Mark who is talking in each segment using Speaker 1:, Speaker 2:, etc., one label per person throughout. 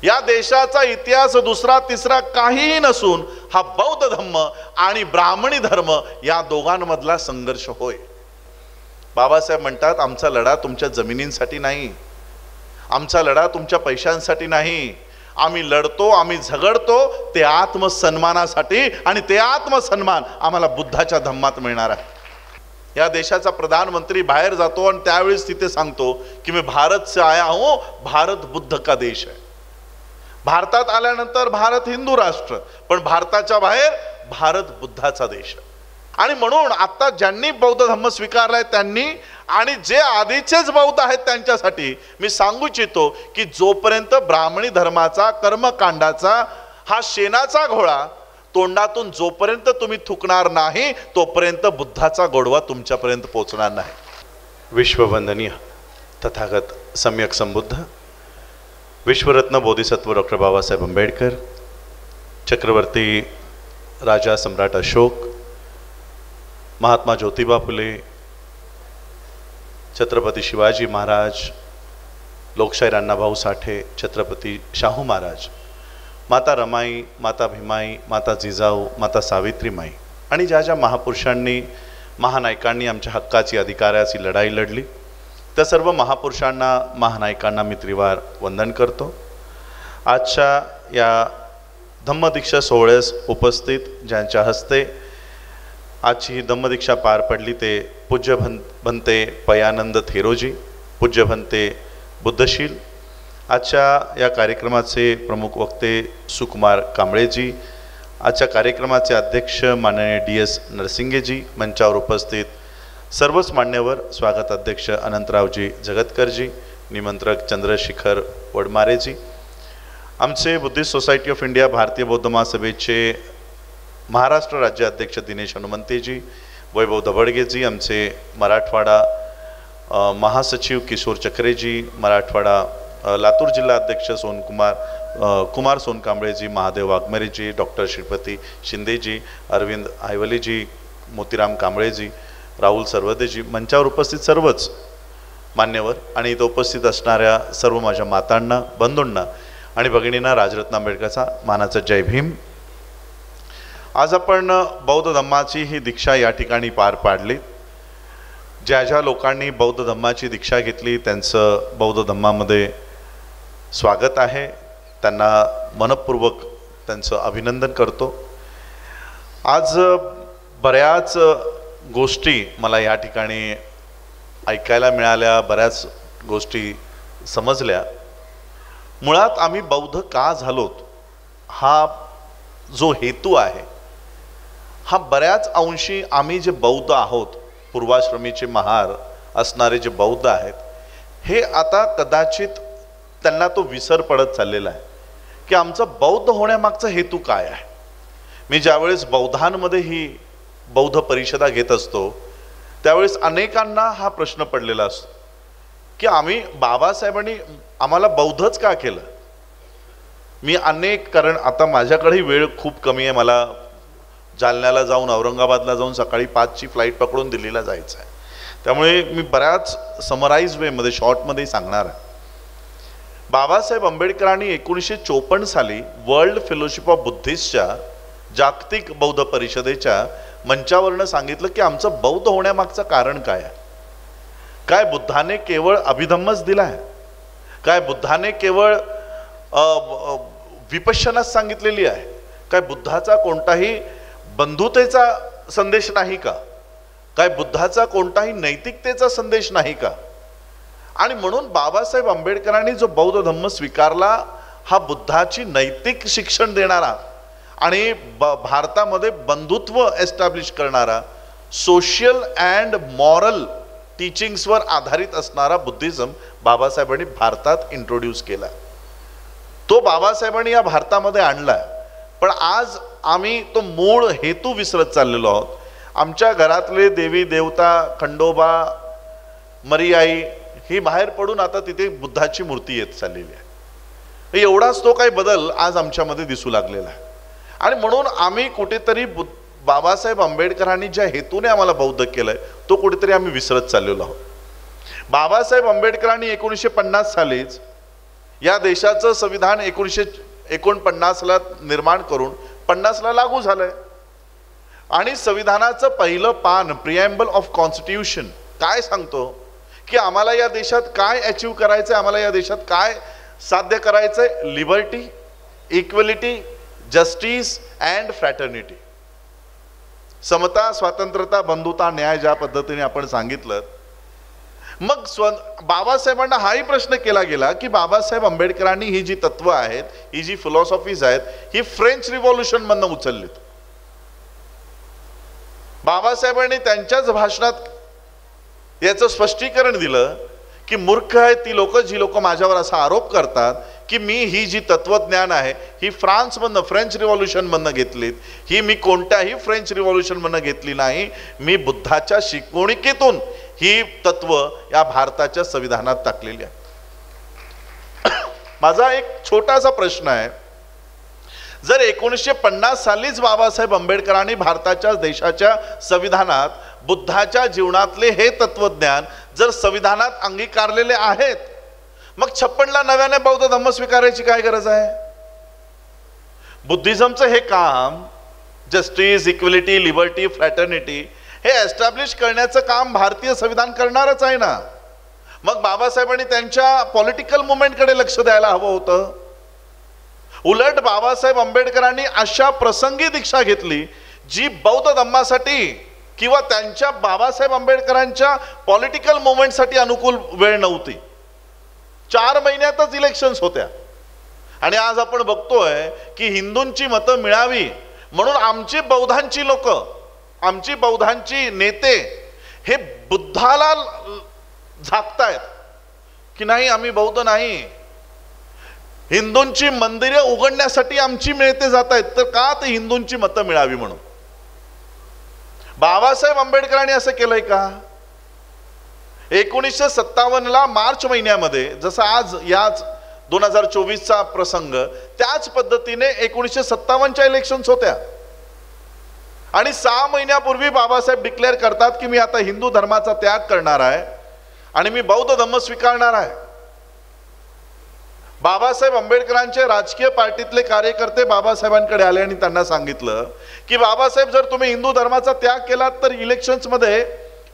Speaker 1: या देशाचा इतिहास दुसरा तिसरा काहीही नसून हा बौद्ध धम्म आणि ब्राह्मणी धर्म या दोघांमधला संघर्ष होय. बाबासाहेब म्हणतात, आमचा लढा तुमच्या जमिनींसाठी नाही, आमचा लढा तुमच्या पैशांसाठी नाही, आम्ही लढतो, आम्ही झगडतो ते आत्मसन्मानासाठी, आणि ते आत्मसन्मान आम्हाला बुद्धाच्या धम्मात मिळणार आहे. या देशाचा प्रधानमंत्री बाहेर जातो आणि त्यावेळेस तिथे सांगतो की मी भारत से आया हूं, भारत बुद्ध का देश है. भारतात आल्यानंतर भारत हिंदू राष्ट्र, पण भारताच्या बाहेर भारत बुद्धाचा देश आहे. आणि म्हणून आता ज्यांनी बौद्ध धम्म स्वीकारलाय त्यांनी आणि जे आधीचेच बौद्ध आहेत त्यांच्यासाठी मी सांगू इच्छितो की जोपर्यंत ब्राह्मणी धर्माचा कर्मकांडाचा हा शेणाचा घोळा तोंडातून जोपर्यंत तुम्ही थुकणार नाही तोपर्यंत बुद्धाचा गोडवा तुमच्यापर्यंत पोहोचणार नाही.
Speaker 2: विश्ववंदनीय तथागत सम्यक संबुद्ध विश्वरत्न बोधिसत्व डॉक्टर बाबासाहेब आंबेडकर, चक्रवर्ती राजा सम्राट अशोक, महात्मा ज्योतिबा फुले, छत्रपती शिवाजी महाराज, लोकशाहीर अण्णाभाऊ साठे, छत्रपती शाहू महाराज, माता रमाई, माता भीमाई, माता जिजाऊ, माता सावित्रीमाई आणि ज्या ज्या महापुरुषांनी महानायकांनी आमच्या हक्काची अधिकाराची लढाई लढली त्या सर्व महापुरुषांना महानायकांना मी त्रिवार वंदन करतो. आजच्या या धम्मदीक्षा सोहळ्यास उपस्थित ज्यांच्या हस्ते आजची ही धम्मदीक्षा पार पडली ते पूज्य भंते पयानंद थेरोजी, पूज्य भंते बुद्धशील. आजच्या या कार्यक्रमाचे प्रमुख वक्ते सुकुमार कांबळेजी, आजच्या कार्यक्रमाचे अध्यक्ष माननीय DS नरसिंगेजी, मंचावर उपस्थित सर्वच मान्यवर, स्वागत अध्यक्ष अनंतरावजी जगतकरजी, निमंत्रक चंद्रशेखर वडमारेजी, आमचे बुद्धिस्ट सोसायटी ऑफ इंडिया भारतीय बौद्ध महासभेचे महाराष्ट्र राज्य अध्यक्ष दिनेश हनुमंतेजी, वैभव दबडगेजी, आमचे मराठवाडा महासचिव किशोर चक्रेजी, मराठवाडा लातूर जिल्हा अध्यक्ष कुमार सोनकांबळेजी, महादेव वाघमारेजी, डॉक्टर श्रीपती शिंदेजी, अरविंद आयवलेजी, मोतीराम कांबळेजी, राहुल सर्वदेजी, मंचावर उपस्थित सर्वच मान्यवर आणि इथं उपस्थित असणाऱ्या सर्व माझ्या मातांना, बंधूंना आणि भगिनींना राजरत्न आंबेडकरचा मानाचा जय भीम. आज आपण बौद्ध धम्माची ही दीक्षा या ठिकाणी पार पाडली. ज्या ज्या लोकांनी बौद्ध धम्माची दीक्षा घेतली त्यांचं बौद्ध धम्मामध्ये स्वागत आहे, त्यांना मनपूर्वक त्यांचं अभिनंदन करतो. आज बऱ्याच गोष्टी मला या ठिकाणी ऐकायला मिळाल्या, बऱ्याच गोष्टी समजल्या. मुळात आम्ही बौद्ध का झालोत हा जो हेतू आहे हा बऱ्याच अंशी आम्ही जे बौद्ध आहोत, पूर्वाश्रमीचे महार असणारे जे बौद्ध आहेत हे आता कदाचित त्यांना तो विसर पडत चाललेला आहे की आमचं बौद्ध होण्यामागचा हेतू काय आहे. मी ज्यावेळेस बौद्धांमध्ये ही बौद्ध परिषदा घेत असतो त्यावेळेस अनेकांना हा प्रश्न पडलेला असतो की आम्ही बाबासाहेबांनी आम्हाला बौद्धच का केलं. मी अनेक, कारण आता माझ्याकडे वेळ खूप कमी आहे, मला जालन्याला जाऊन औरंगाबादला जाऊन सकाळी 5ची फ्लाईट पकडून दिल्लीला जायचं आहे, त्यामुळे मी बऱ्याच समराईज वेमध्ये शॉर्टमध्ये सांगणार आहे. बाबासाहेब आंबेडकरांनी 1954 साली वर्ल्ड फेलोशिप ऑफ बुद्धिस्टच्या जागतिक बौद्ध परिषदेच्या मंचावरनं सांगितलं की आमचं बौद्ध होण्यामागचं कारण काय आहे. काय बुद्धाने केवळ अभिधम्मच दिला आहे, काय बुद्धाने केवळ विपश्यनाच सांगितलेली आहे, काय बुद्धाचा कोणताही बंधुतेचा संदेश नाही का, काय बुद्धाचा कोणताही नैतिकतेचा संदेश नाही का. आणि म्हणून बाबासाहेब आंबेडकरांनी जो बौद्ध धम्म स्वीकारला हा बुद्धाची नैतिक शिक्षण देणारा आणि भारतामध्ये बंधुत्व एस्टॅब्लिश करणारा, सोशल अँड मॉरल टीचिंग्सवर आधारित असणारा बुद्धिझम बाबासाहेबांनी भारतात इंट्रोड्यूस केला. तो बाबासाहेबांनी या भारतामध्ये आणला. पण आज आम्ही तो मूळ हेतू विसरत चाललेलो आहोत. आमच्या घरातले देवी देवता खंडोबा मरियाई ही बाहेर पडून आता तिथे बुद्धाची मूर्ती येत चाललेली आहे. एवढाच तो काही बदल आज आमच्यामध्ये दिसू लागलेला आहे. आणि म्हणून आम्ही कुठेतरी बाबासाहेब आंबेडकरांनी ज्या हेतूने आम्हाला बौद्ध केलंय तो कुठेतरी आम्ही विसरत चाललेलो आहोत. बाबासाहेब आंबेडकरांनी 1950 सालीच
Speaker 1: या देशाचं संविधान 1949ला निर्माण करून 50ला लागू झालंय. आणि संविधानाचं पहिलं पान प्रिएम्बल ऑफ कॉन्स्टिट्यूशन काय सांगतो की आम्हाला या देशात काय अचीव करायचंय, आम्हाला या देशात काय साध्य करायचंय. Liberty, equality, justice and fraternity. समता, स्वातंत्र्यता, बंधुता, न्याय ज्या पद्धतीने आपण सांगितलं. मग बाबासाहेबांना हाही प्रश्न केला गेला की बाबासाहेब आंबेडकरांनी ही जी तत्व आहेत, ही जी फिलॉसॉफीज आहेत, ही फ्रेंच रिव्हॉल्युशन मधनं उचललीत. बाबासाहेबांनी त्यांच्याच भाषणात याचं स्पष्टीकरण दिलं की मूर्ख आहेत ती लोक जी लोक माझ्यावर असा आरोप करतात की मी ही जी तत्वज्ञान आहे ही फ्रान्समधनं, फ्रेंच रिव्हॉल्युशन मधनं घेतलीत. ही मी कोणत्याही फ्रेंच रिव्हॉल्युशन मधनं घेतली नाही. मी बुद्धाच्या शिकवणुकीतून ही तत्व या भारताच्या संविधानात टाकलेली आहे. माझा एक छोटासा प्रश्न आहे, जर 1950 सालीच बाबासाहेब आंबेडकरांनी भारताच्या देशाच्या संविधानात बुद्धाच्या जीवनातले हे तत्वज्ञान जर संविधानात अंगीकारलेले आहेत, मग 56ला नव्याने बौद्ध धम्म स्वीकारायची काय गरज आहे? बुद्धिझमचं हे काम, जस्टिस, इक्वलिटी, लिबर्टी, फ्रॅटर्निटी, हे एस्टॅब्लिश करण्याचं काम भारतीय संविधान करणारच आहे ना. मग बाबासाहेबांनी त्यांच्या पॉलिटिकल मुवमेंटकडे लक्ष द्यायला हवं होतं. उलट बाबासाहेब आंबेडकरांनी अशा प्रसंगी दीक्षा घेतली जी बौद्ध धम्मासाठी किंवा त्यांच्या बाबासाहेब आंबेडकरांच्या पॉलिटिकल मुवमेंटसाठी अनुकूल वेळ नव्हती. 4 महिन्यातच इलेक्शन्स होत्या. आणि आज आपण बघतोय की हिंदूंची मतं मिळावी म्हणून आमची बौद्धांची लोक, आमची बौद्धांची नेते हे बुद्धाला झाकतायत की नाही आम्ही बौद्ध नाही. हिंदूंची मंदिरे उघडण्यासाठी आमची नेते जात आहेत, तर का? तर हिंदूंची मतं मिळावी म्हणून. बाबासाहेब आंबेडकरांनी असं केलंय का? 1957ला मार्च महिन्यामध्ये, जसं आज याच 2024चा प्रसंग, त्याच पद्धतीने 1957च्या इलेक्शन्स होत्या. आणि 6 महिन्यापूर्वी बाबासाहेब डिक्लेअर करतात की मी आता हिंदू धर्माचा त्याग करणार आहे आणि मी बौद्ध धम्म स्वीकारणार आहे. बाबासाहेब आंबेडकरांचे राजकीय पार्टीतले कार्यकर्ते बाबासाहेबांकडे आले आणि त्यांना सांगितलं की बाबासाहेब, जर तुम्ही हिंदू धर्माचा त्याग केलात तर इलेक्शन्स मध्ये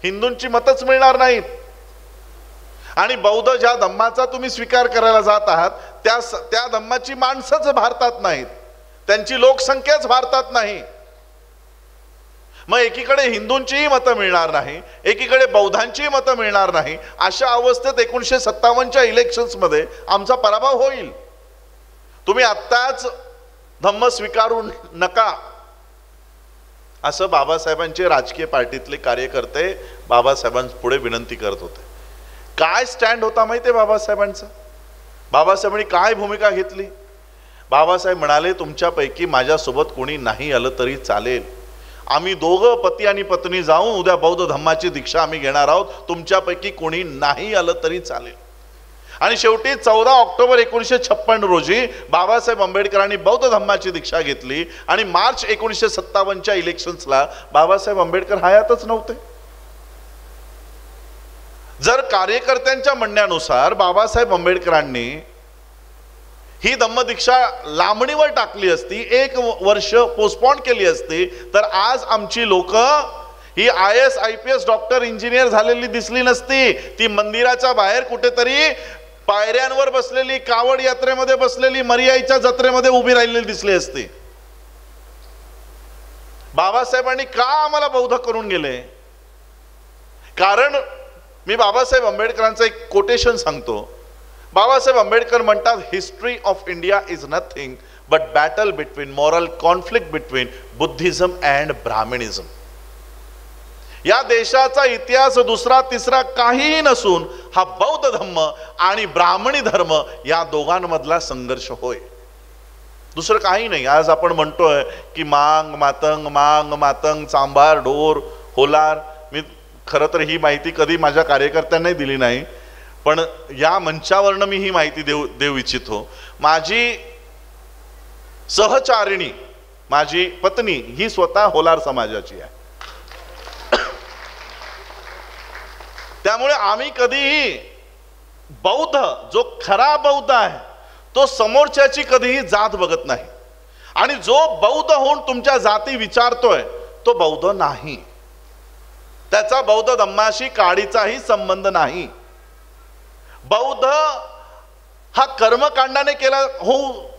Speaker 1: हिंदूंची मतच मिळणार नाहीत. आणि बौद्ध ज्या धम्माचा तुम्ही स्वीकार करायला जात आहात त्या धम्माची माणसंच भारतात नाहीत, त्यांची लोकसंख्याच भारतात नाही. मग एकीकडे हिंदूंचीही मतं मिळणार नाही, एकीकडे बौद्धांचीही मतं मिळणार नाही. अशा अवस्थेत 1957च्या इलेक्शन्स मध्ये आमचा पराभव होईल. तुम्ही आत्ताच धम्म स्वीकारू नका, असं बाबासाहेबांचे राजकीय पार्टीतले कार्यकर्ते बाबासाहेबांपुढे विनंती करत होते. काय स्टँड होता माहिती आहे बाबासाहेबांचा? बाबासाहेबांनी काय भूमिका घेतली? बाबासाहेब म्हणाले, तुमच्यापैकी माझ्यासोबत कोणी नाही आलं तरी चालेल, आम्ही दोघं पती आणि पत्नी जाऊन उद्या बौद्ध धम्माची दीक्षा आम्ही घेणार आहोत, तुमच्यापैकी कोणी नाही आलं तरी चालेल. आणि शेवटी 14 ऑक्टोबर 1956 रोजी बाबासाहेब आंबेडकरांनी बौद्ध धम्माची दीक्षा घेतली. आणि मार्च 1957च्या इलेक्शन्सला बाबासाहेब आंबेडकर हयातच नव्हते. जर कार्यकर्त्यांच्या म्हणण्यानुसार बाबासाहेब आंबेडकरांनी ही धम्मदीक्षा लांबणीवर टाकली असती, 1 वर्ष पोस्टपोन केली असती, तर आज आमची लोक ही IAS IPS डॉक्टर इंजिनियर झालेली दिसली नसती. ती मंदिराच्या बाहेर कुठेतरी पायऱ्यांवर बसलेली, कावड यात्रेमध्ये बसलेली, मरियाईच्या जत्रेमध्ये उभी राहिलेली दिसली असती. बाबासाहेबांनी का आम्हाला बौद्ध करून गेले? कारण मी बाबासाहेब आंबेडकरांचं एक कोटेशन सांगतो. बाबासाहेब आंबेडकर म्हणतात, history of India is nothing but battle between, moral conflict between Buddhism and Brahminism. या देशाचा इतिहास दुसरा तिसरा काहीही नसून हा बौद्ध धम्म आणि ब्राह्मणी धर्म या दोघांमधला संघर्ष होय, दुसरं काही नाही. आज आपण म्हणतोय की मांग मातंग चांभार ढोर होलार. मी खरं तर ही माहिती कधी माझ्या कार्यकर्त्यांनाही दिली नाही, पण या मंचावरनं मी ही माहिती देऊ इच्छितो. माझी सहचारिणी, माझी पत्नी ही स्वतः होलार समाजाची आहे. त्यामुळे आम्ही कधीही बौद्ध, जो खरा बौद्ध आहे, तो समोरच्याची कधीही जात बघत नाही. आणि जो बौद्ध होऊन तुमच्या जाती विचारतोय तो बौद्ध नाही, त्याचा बौद्ध धम्माशी काडीचाही संबंध नाही. बौद्ध हा कर्मकांडाने केला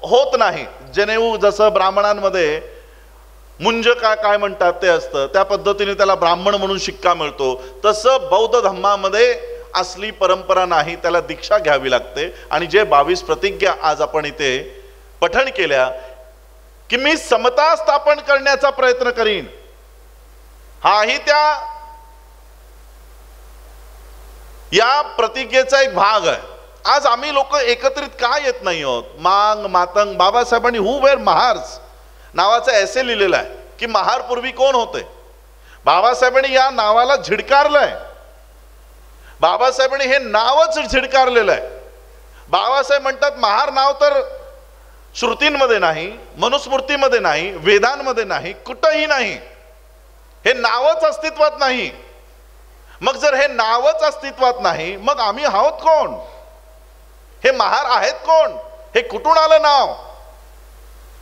Speaker 1: होत नाही. जनेऊ जसं ब्राह्मणांमध्ये मुंज काय म्हणतात ते असतं, त्या पद्धतीने त्याला ब्राह्मण म्हणून शिक्का मिळतो, तसं बौद्ध धम्मामध्ये असली परंपरा नाही, त्याला दीक्षा घ्यावी लागते. आणि जे 22 प्रतिज्ञा आज आपण इथे पठण केल्या की मी समता स्थापन करण्याचा प्रयत्न करीन, हाही या प्रतिज्ञेचा एक भाग आहे. आज आम्ही लोक एकत्रित का येत नाही आहोत? मांग मातंग, बाबासाहेबांनी हू वेर महार्स नावाचा एसे लिहिलेला आहे की महार पूर्वी कोण होते. बाबासाहेबांनी या नावाला झिडकारलंय, बाबासाहेबांनी हे नावच झिडकारलेलं आहे. बाबासाहेब म्हणतात महार नाव तर श्रुतींमध्ये नाही, मनुस्मृतीमध्ये नाही, वेदांमध्ये नाही, कुठंही नाही, हे नावच अस्तित्वात नाही. मग जर हे नावच अस्तित्वात नाही मग आम्ही आहोत कोण? हे महार आहेत कोण? हे कुठून आलं नाव?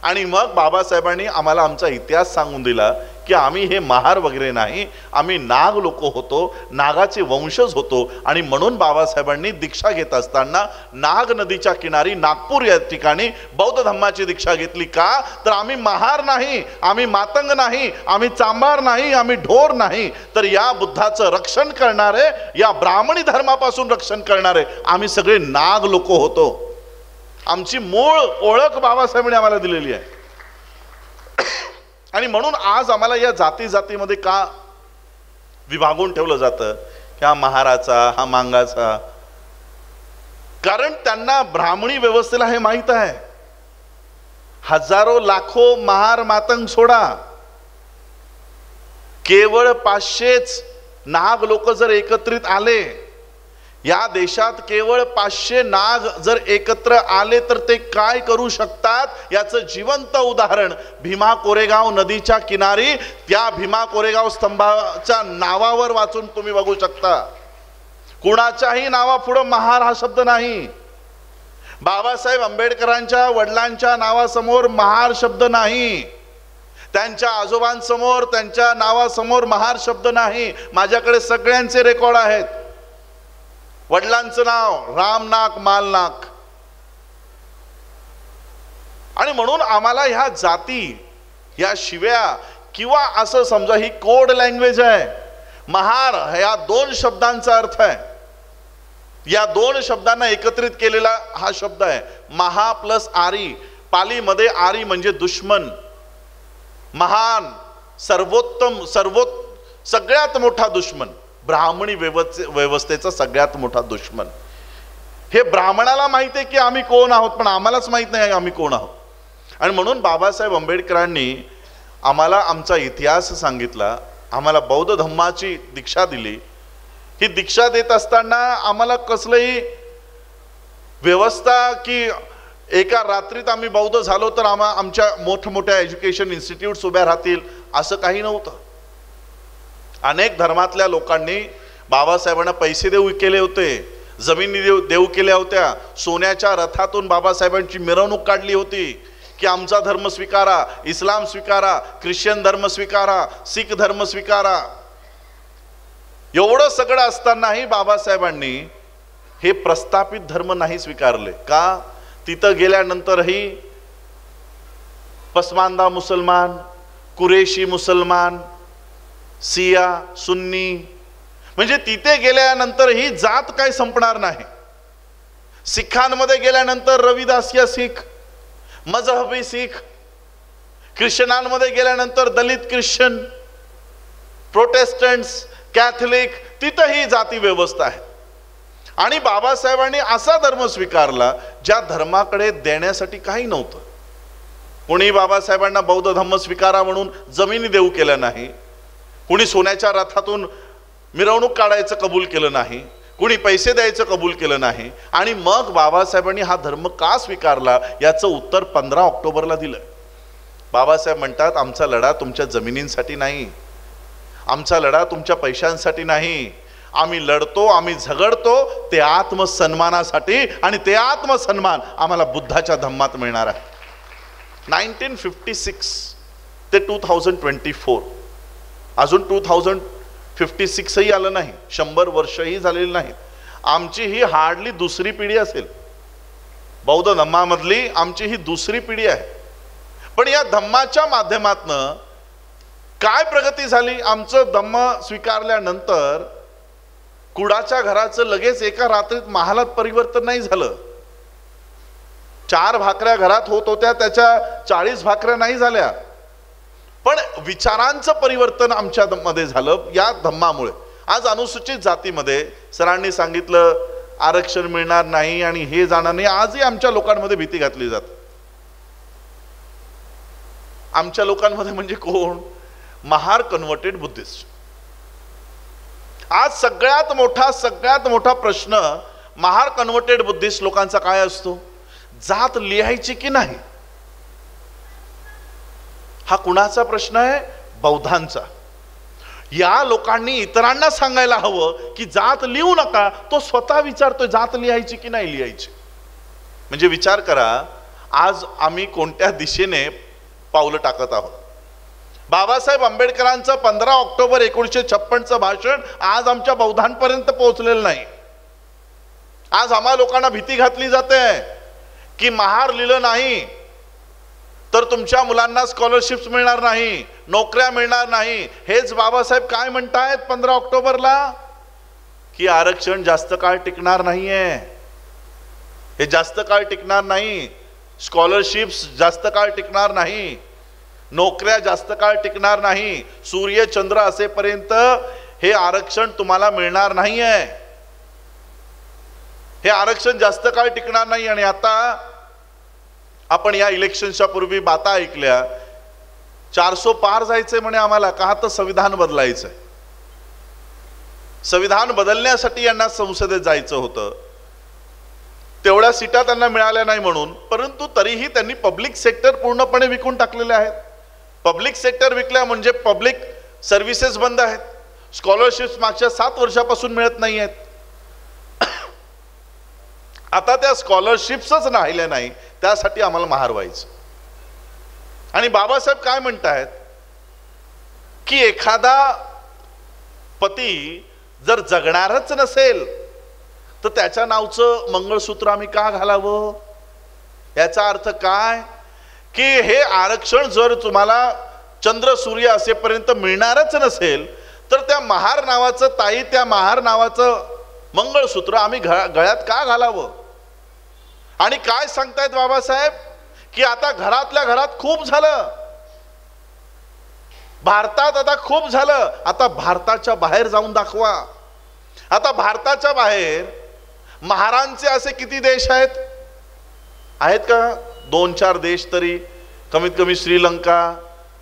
Speaker 1: आणि मग बाबासाहेबांनी आम्हाला आमचा इतिहास सांगून दिला की आम्ही हे महार वगैरे नाही, आम्ही नाग लोक होतो, नागाचे वंशज होतो. आणि म्हणून बाबासाहेबांनी दीक्षा घेत असताना नाग नदीच्या किनारी नागपूर या ठिकाणी बौद्ध धम्माची दीक्षा घेतली. का? तर आम्ही महार नाही, आम्ही मातंग नाही, आम्ही चांभार नाही, आम्ही ढोर नाही, तर या बुद्धाचं रक्षण करणारे, या ब्राह्मणी धर्मापासून रक्षण करणारे आम्ही सगळे नाग लोक होतो. आमची मूळ ओळख बाबासाहेबांनी आम्हाला दिलेली आहे. आणि म्हणून आज आम्हाला या जाती जातीमध्ये का विभागून ठेवलं जातं की हा महाराचा, हा मांगाचा? कारण त्यांना ब्राह्मणी व्यवस्थेला हे माहीत आहे. हजारो लाखो महार मातंग सोडा, केवळ 500च नाग लोक जर एकत्रित आले, या देशात केवळ 500 नाग जर एकत्र आले तर ते काय करू शकतात याचं जिवंत उदाहरण भीमा कोरेगाव नदीच्या किनारी त्या भीमा कोरेगाव स्तंभाच्या नावावर वाचून तुम्ही बघू शकता. कुणाच्याही नावापुढे महार हा शब्द नाही. बाबासाहेब आंबेडकरांच्या वडिलांच्या नावासमोर महार शब्द नाही, त्यांच्या आजोबांसमोर, त्यांच्या नावासमोर महार शब्द नाही. माझ्याकडे सगळ्यांचे रेकॉर्ड आहेत. वडिलांचं नाव रामनाक मालनाक. आणि म्हणून आम्हाला ह्या जाती, या शिव्या, किंवा असं समजा ही कोड लँग्वेज आहे. महार या 2 शब्दांचा अर्थ आहे, या 2 शब्दांना एकत्रित केलेला हा शब्द आहे. महा प्लस आरी. पालीमध्ये आरी म्हणजे दुश्मन, महान, सर्वोत्तम, सगळ्यात मोठा दुश्मन, ब्राह्मणी व्यवस्थेचा सगळ्यात मोठा दुश्मन. हे ब्राह्मणाला माहिती आहे की आम्ही कोण आहोत, पण आम्हालाच माहित नाही आम्ही कोण आहोत. आणि म्हणून बाबासाहेब आंबेडकरांनी आम्हाला आमचा इतिहास सांगितला, आम्हाला बौद्ध धम्माची दीक्षा दिली. ही दीक्षा देत असताना आम्हाला कसलंही व्यवस्था की एका रात्रीत आम्ही बौद्ध झालो तर आमच्या मोठमोठ्या एज्युकेशन इन्स्टिट्यूट्स उभ्या राहतील असं काही नव्हतं. अनेक धर्मातल्या लोकांनी बाबासाहेबांना पैसे देऊ केले होते, जमिनी देऊ केल्या होत्या, सोन्याच्या रथातून बाबासाहेबांची मिरवणूक काढली होती की आमचा धर्म स्वीकारा, इस्लाम स्वीकारा, ख्रिश्चन धर्म स्वीकारा, शीख धर्म स्वीकारा. एवढं सगळं असतानाही बाबासाहेबांनी हे प्रस्थापित धर्म नाही स्वीकारले. का? तिथं गेल्यानंतरही पसमानदा मुसलमान, कुरेशी मुसलमान, सिया, सुन्नी, म्हणजे तिथे गेल्यानंतर ही जात काय संपणार नाही. सिखांमध्ये गेल्यानंतर रविदासिया सिख, मजहबी सिख, ख्रिश्चनांमध्ये गेल्यानंतर दलित ख्रिश्चन, प्रोटेस्टंट्स, कॅथलिक, तिथंही जाती व्यवस्था आहे. आणि बाबासाहेबांनी असा धर्म स्वीकारला ज्या धर्माकडे देण्यासाठी काही नव्हतं. कोणी बाबासाहेबांना बौद्ध धम्म स्वीकारा म्हणून जमिनी देऊ केल्या नाही, कुणी सोन्याच्या रथातून मिरवणूक काढायचं कबूल केलं नाही, कुणी पैसे द्यायचं कबूल केलं नाही. आणि मग बाबासाहेबांनी हा धर्म का स्वीकारला याचं उत्तर 15 ऑक्टोबरला दिलं. बाबासाहेब म्हणतात आमचा लढा तुमच्या जमिनींसाठी नाही, आमचा लढा तुमच्या पैशांसाठी नाही, आम्ही लढतो, आम्ही झगडतो ते आत्मसन्मानासाठी, आणि ते आत्मसन्मान आम्हाला बुद्धाच्या धम्मात मिळणार आहे. 1956 ते 2024, अजून 2056ही आलं नाही, 100 वर्षही झालेली नाहीत. आमची ही हार्डली दुसरी पिढी असेल, बौद्ध धम्मामधली आमची ही दुसरी पिढी आहे. पण या धम्माच्या माध्यमातनं काय प्रगती झाली? आमचं धम्म स्वीकारल्यानंतर कुडाच्या घराचं लगेच एका रात्रीत महालात परिवर्तन नाही झालं. 4 भाकऱ्या घरात होत होत्या, त्याच्या 40 भाकऱ्या नाही झाल्या. पण विचारांचं परिवर्तन आमच्या मध्ये झालं या धम्मामुळे. आज अनुसूचित जातीमध्ये सरांनी सांगितलं आरक्षण मिळणार नाही आणि हे जाणार नाही. आजही आमच्या लोकांमध्ये भीती घातली जाते. आमच्या लोकांमध्ये म्हणजे कोण? Mahar converted Buddhist. आज सगळ्यात मोठा प्रश्न महार कन्व्हर्टेड बुद्धिस्ट लोकांचा काय असतो? जात लिहायची की नाही. हा कुणाचा प्रश्न आहे? बौद्धांचा. या लोकांनी इतरांना सांगायला हवं की जात लिहू नका. तो स्वतः विचारतोय जात लिहायची की नाही लिहायची. म्हणजे विचार करा आज आम्ही कोणत्या दिशेने पावलं टाकत आहोत. बाबासाहेब आंबेडकरांचं 15 ऑक्टोबर 1956चं भाषण आज आमच्या बौद्धांपर्यंत पोहोचलेलं नाही. आज आम्हा लोकांना भीती घातली जाते की महार लिहिलं नाही तर तुमच्या मुलांना स्कॉलरशिप्स मिळणार नाही, नोकऱ्या मिळणार नाही. हेच बाबासाहेब काय म्हणतायत 15 ऑक्टोबरला? की आरक्षण जास्त काळ टिकणार नाहीये, हे जास्त काळ टिकणार नाही, स्कॉलरशिप्स जास्त काळ टिकणार नाही, नोकऱ्या जास्त काळ टिकणार नाही, सूर्य चंद्र असेपर्यंत हे आरक्षण तुम्हाला मिळणार नाहीये, हे आरक्षण जास्त काळ टिकणार नाही. आणि आता आपण या इलेक्शनच्या पूर्वी बाता ऐकल्या 400 पार जायचंय म्हणे आम्हाला. का? तर संविधान बदलायचंय. संविधान बदलण्यासाठी यांना संसदेत जायचं होतं. तेवढ्या सीटा त्यांना मिळाल्या नाही म्हणून. परंतु तरीही त्यांनी पब्लिक सेक्टर पूर्णपणे विकून टाकलेले आहेत. पब्लिक सेक्टर विकल्या म्हणजे पब्लिक सर्व्हिसेस बंद आहेत. स्कॉलरशिप्स मागच्या 7 वर्षापासून मिळत नाही आहेत. आता त्या स्कॉलरशिप्सच राहिल्या नाही, त्यासाठी आम्हाला महार व्हायचं. आणि बाबासाहेब काय म्हणतायत की एखादा पती जर जगणारच नसेल तर त्याच्या नावचं मंगळसूत्र आम्ही का घालावं? याचा अर्थ काय? की हे आरक्षण जर तुम्हाला चंद्र सूर्य असेपर्यंत मिळणारच नसेल तर त्या महार नावाचं ताई, त्या महार नावाचं मंगळसूत्र आम्ही गळ्यात का घालावं? आणि काय सांगतायत बाबासाहेब की आता घरातल्या घरात खूप झालं, भारतात आता खूप झालं, आता भारताच्या बाहेर जाऊन दाखवा. आता भारताच्या बाहेर महारांचे असे किती देश आहेत? आहेत का? 2-4 देश तरी, कमीत कमी श्रीलंका,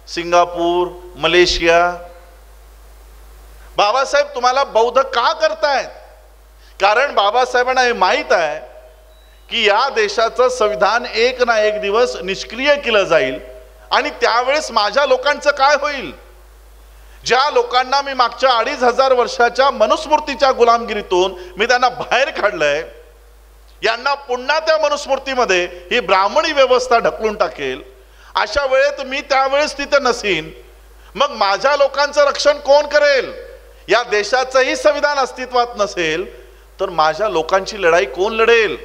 Speaker 1: सिंगापूर, मलेशिया. बाबासाहेब तुम्हाला बौद्ध का करतायत? कारण बाबासाहेबांना हे माहित आहे की या देशाचं संविधान एक ना एक दिवस निष्क्रिय केलं जाईल. आणि त्यावेळेस माझ्या लोकांचं काय होईल? ज्या लोकांना मी मागच्या 2500 वर्षाच्या मनुस्मृतीच्या गुलामगिरीतून मी त्यांना बाहेर काढलंय, यांना पुन्हा त्या मनुस्मृतीमध्ये ही ब्राह्मणी व्यवस्था ढकलून टाकेल. अशा वेळेत मी त्यावेळेस तिथे नसीन, मग माझ्या लोकांचं रक्षण कोण करेल? या देशाचंही संविधान अस्तित्वात नसेल तर माझ्या लोकांची लढाई कोण लढेल?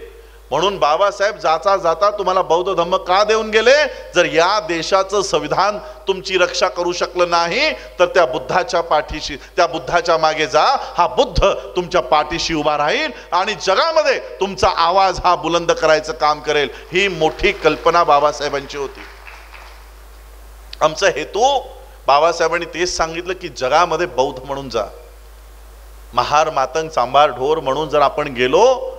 Speaker 1: म्हणून बाबासाहेब जाता जाता तुम्हाला बौद्ध धम्म का देऊन गेले? जर या देशाचं संविधान तुमची रक्षा करू शकलं नाही तर त्या बुद्धाच्या पाठीशी, त्या बुद्धाच्या मागे जा. हा बुद्ध तुमच्या पाठीशी उभा राहील आणि जगामध्ये तुमचा आवाज हा बुलंद करायचं काम करेल. ही मोठी कल्पना बाबासाहेबांची होती. आमचा हेतू, बाबासाहेबांनी तेच सांगितलं की जगामध्ये बौद्ध म्हणून जा. महार मातंग सांभार ढोर म्हणून जर आपण गेलो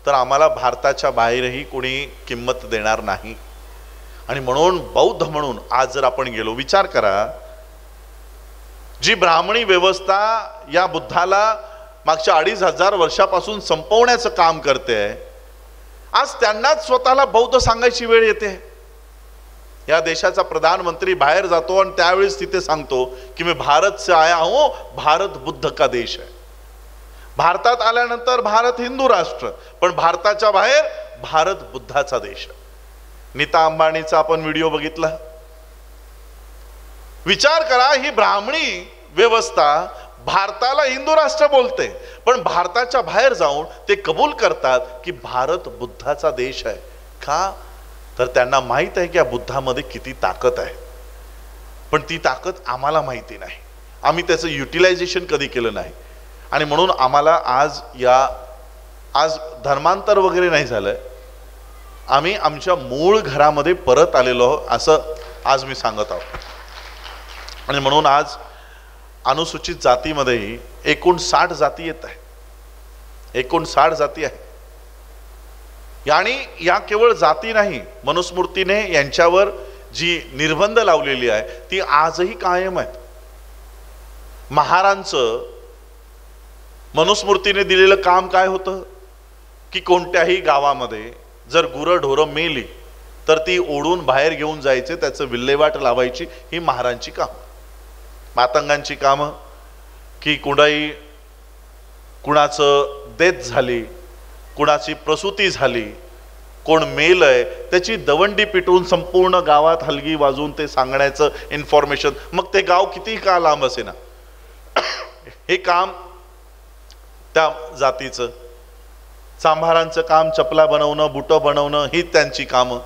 Speaker 1: तर आम्हाला भारताच्या बाहेरही कोणी किंमत देणार नाही. आणि म्हणून बौद्ध म्हणून आज जर आपण गेलो, विचार करा, जी ब्राह्मणी व्यवस्था या बुद्धाला मागच्या 2500 वर्षापासून संपवण्याचं काम करते, आज त्यांनाच स्वतःला बौद्ध सांगायची वेळ येते. या देशाचा प्रधानमंत्री बाहेर जातो आणि त्यावेळेस तिथे सांगतो की मी भारत से आया हूं, भारत बुद्ध का देश है. भारतात आल्यानंतर भारत हिंदू राष्ट्र, पण भारताच्या बाहेर भारत बुद्धाचा देश. नीता अंबानीचा आपण व्हिडिओ बघितला. विचार करा, ही ब्राह्मणी व्यवस्था भारताला हिंदू राष्ट्र बोलते, पण भारताच्या बाहेर जाऊन ते कबूल करतात की भारत बुद्धाचा देश आहे. का? तर त्यांना माहित आहे की या बुद्धामध्ये किती ताकद आहे, पण ती ताकद आम्हाला माहिती नाही, आम्ही त्याचं युटिलायझेशन कधी केलं नाही. आणि म्हणून आम्हाला आज धर्मांतर वगैरे नाही झालंय, आम्ही आमच्या मूळ घरामध्ये परत आलेलो आहोत असं आज मी सांगत आहोत. आणि म्हणून आज अनुसूचित जातीमध्येही एकूण 60 जाती येत आहे, एकूण 60 जाती आहे. आणि या केवळ जाती नाही, मनुस्मृतीने यांच्यावर जी निर्बंध लावलेली आहे ती आजही कायम आहेत. महारांचं मनुस्मृतीने दिलेलं काम काय होतं की कोणत्याही गावामध्ये जर गुरंढोरं मेली तर ती ओढून बाहेर घेऊन जायचे, त्याचं विल्हेवाट लावायची, ही महारांची काम. मातंगांची कामं की कुणाचं डेथ झाली, कुणाची प्रसूती झाली, कोण मेलय त्याची दवंडी पिटवून संपूर्ण गावात हलगी वाजवून ते सांगण्याचं इन्फॉर्मेशन, मग ते गाव किती का लांब असे ना, हे काम त्या जातीचं. चांभारांचं काम चपला बनवणं, बुटं बनवणं ही त्यांची कामं.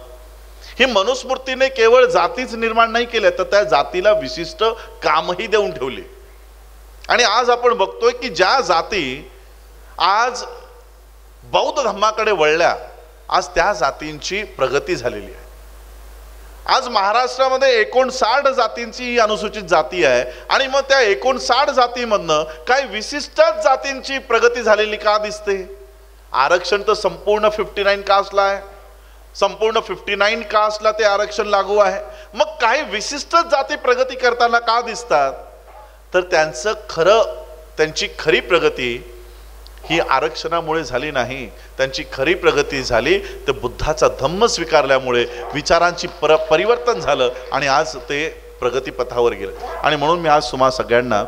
Speaker 1: ही मनुस्मृतीने केवळ जातीच निर्माण नाही केल्या, तर त्या जातीला विशिष्ट कामही देऊन ठेवली. आणि आज आपण बघतोय की ज्या जाती आज बौद्ध धर्माकडे वळल्या, आज त्या जातींची प्रगती झालेली आहे. आज महाराष्ट्रामध्ये 59 जातींची ही अनुसूचित जाती आहे. आणि मग त्या 59 जातीमधनं काही विशिष्ट जातींची प्रगती झालेली का दिसते? आरक्षण तर संपूर्ण 59 कास्टला आहे, संपूर्ण 59 कास्टला ते आरक्षण लागू आहे. मग काही विशिष्ट जाती प्रगती करताना का दिसतात? तर त्यांची खरी प्रगती ही आरक्षणामुळे झाली नाही, त्यांची खरी प्रगती झाली तर बुद्धाचा धम्म स्वीकारल्यामुळे विचारांची परिवर्तन झालं आणि आज ते प्रगतीपथावर गेले. आणि म्हणून मी आज तुम्हा सगळ्यांना,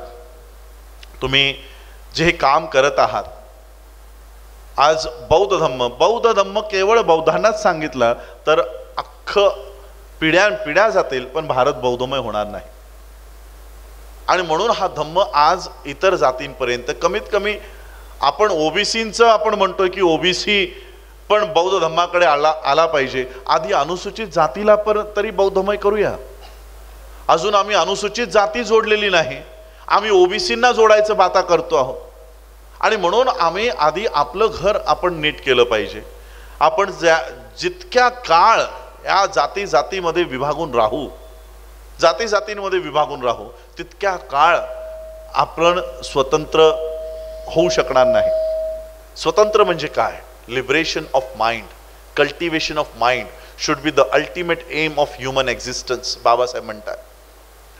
Speaker 1: तुम्ही जे हे काम करत आहात, आज बौद्ध धम्म केवळ बौद्धांनाच सांगितलं तर अख्खं पिढ्या जातील, पण भारत बौद्धमय होणार नाही. आणि म्हणून हा धम्म आज इतर जातींपर्यंत, कमीत कमी आपण ओबीसींचं आपण म्हणतोय की ओबीसी पण बौद्ध धम्माकडे आला पाहिजे. आधी अनुसूचित जातीला पण तरी बौद्धमय करूया. अजून आम्ही अनुसूचित जाती जोडलेली नाही, आम्ही ओबीसींना जोडायचं बाता करतो आहोत. आणि म्हणून आम्ही आधी आपलं घर आपण नीट केलं पाहिजे. आपण जितक्या काळ या जातीमध्ये विभागून राहू, जातींमध्ये विभागून राहू, तितक्या काळ आपण स्वतंत्र होऊ शकणार नाही. स्वतंत्र म्हणजे काय? Liberation of mind, cultivation of mind should be the ultimate aim of human existence. Babasaheb म्हणतात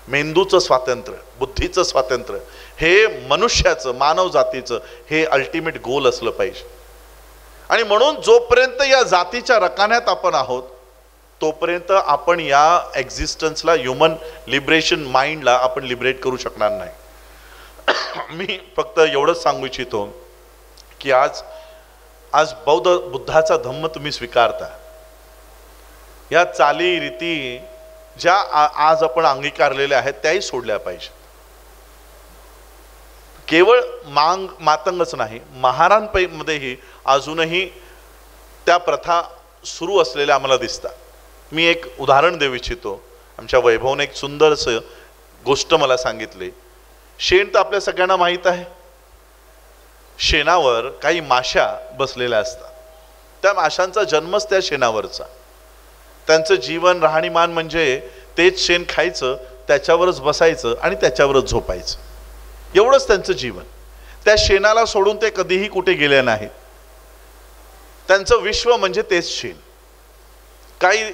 Speaker 1: मेंदूचं स्वातंत्र्य, बुद्धीचं स्वातंत्र्य हे मनुष्याचं, मानव जातीचं हे अल्टिमेट गोल असलं पाहिजे. आणि म्हणून जोपर्यंत या जातीच्या रकान्यात आपण आहोत तोपर्यंत आपण या एक्झिस्टन्सला, ह्युमन लिबरेशन माइंडला आपण लिबरेट करू शकणार नाही. मी फक्त एवढंच सांगू इच्छितो की आज बुद्धाचा धम्म तुम्ही स्वीकारता, या चाली रीती ज्या आज आपण अंगीकारलेल्या आहेत त्याही सोडल्या पाहिजे. केवळ मातंगच नाही, महारांमध्येही अजूनही त्या प्रथा सुरू असलेल्या आम्हाला दिसतात. मी एक उदाहरण देऊ इच्छितो. आमच्या वैभवने एक सुंदरसं गोष्ट मला सांगितली. शेण तर आपल्या सगळ्यांना माहीत आहे. शेणावर काही माशा बसलेल्या असतात. त्या माशांचा जन्मच त्या शेणावरचा. त्यांचं जीवन, राहणीमान म्हणजे तेच शेण खायचं, त्याच्यावरच बसायचं आणि त्याच्यावरच झोपायचं, एवढंच त्यांचं जीवन. त्या शेणाला सोडून ते कधीही कुठे गेले नाहीत. त्यांचं विश्व म्हणजे तेच शेण. काही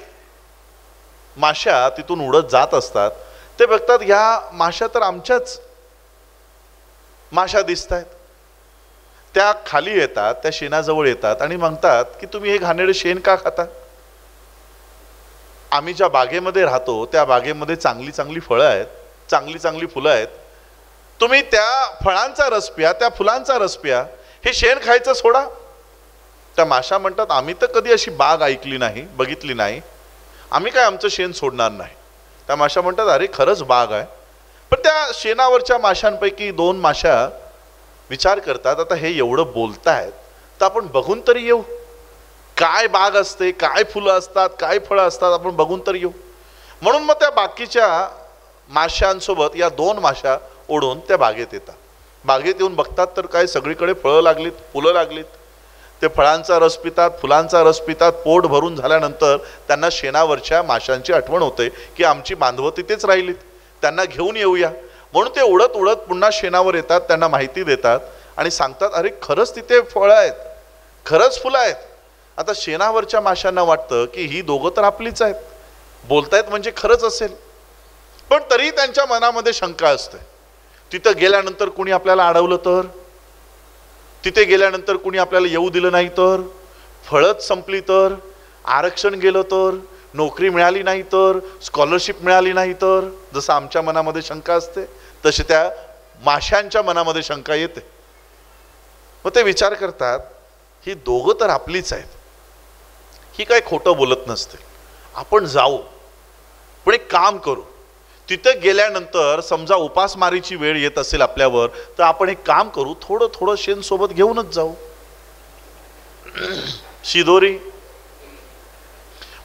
Speaker 1: माशा तिथून उडत जात असतात. ते बघतात या माशा तर आमच्याच माशा दिसत आहेत. त्या खाली येतात, त्या शेणाजवळ येतात आणि म्हणतात की तुम्ही हे घाणेरडे शेण का खाता? आम्ही ज्या बागेमध्ये राहतो त्या बागेमध्ये चांगली चांगली फळं आहेत, चांगली चांगली फुलं आहेत. तुम्ही त्या फळांचा रस प्या, त्या फुलांचा रस प्या. हे शेण खायचं सोडा. त्या माशा म्हणतात आम्ही तर कधी अशी बाग ऐकली नाही, बघितली नाही, आम्ही काय आमचं शेण सोडणार नाही. त्या माशा म्हणतात अरे खरंच बाग आहे. पण त्या शेणावरच्या माशांपैकी 2 माशा विचार करतात आता हे एवढं बोलतायत तर आपण बघून तरी येऊ, काय बाग असते, काय फुलं असतात, काय फळं असतात, आपण बघून तरी येऊ. म्हणून मग त्या बाकीच्या माशांसोबत या 2 माशा ओढून त्या बागेत येतात. बागेत येऊन बघतात तर काय सगळीकडे फळं लागलीत, फुलं लागलीत. ते फळांचा रस पितात, फुलांचा रस पितात. पोट भरून झाल्यानंतर त्यांना शेणावरच्या माशांची आठवण होते की आमची बांधवं तिथेच राहिलीत, त्यांना घेऊन येऊया. म्हणून ते उडत उडत पुन्हा शेणावर येतात, त्यांना माहिती देतात आणि सांगतात अरे खरंच तिथे फळं आहेत, खरंच फुलं आहेत. आता शेणावरच्या माशांना वाटतं की ही दोघं तर आपलीच आहेत, बोलतायत म्हणजे खरंच असेल. पण तरी त्यांच्या मनामध्ये शंका असते. तिथं गेल्यानंतर कुणी आपल्याला अडवलं तर, तिथे गेल्यानंतर कुणी आपल्याला येऊ दिलं नाही तर, फळच संपली तर, आरक्षण गेलं तर, नोकरी मिळाली नाही तर, स्कॉलरशिप मिळाली नाही तर, जसं आमच्या मनामध्ये शंका असते तशी त्या माशांच्या मनामध्ये शंका येते. मग ते विचार करतात ही दोघं तर आपलीच आहेत, ही काय खोटं बोलत नसते, आपण जाऊ. पण एक काम करू, तिथे गेल्यानंतर समजा उपासमारीची वेळ येत असेल आपल्यावर तर आपण एक काम करू, थोडं थोडं शेण सोबत घेऊनच जाऊ, शिदोरी.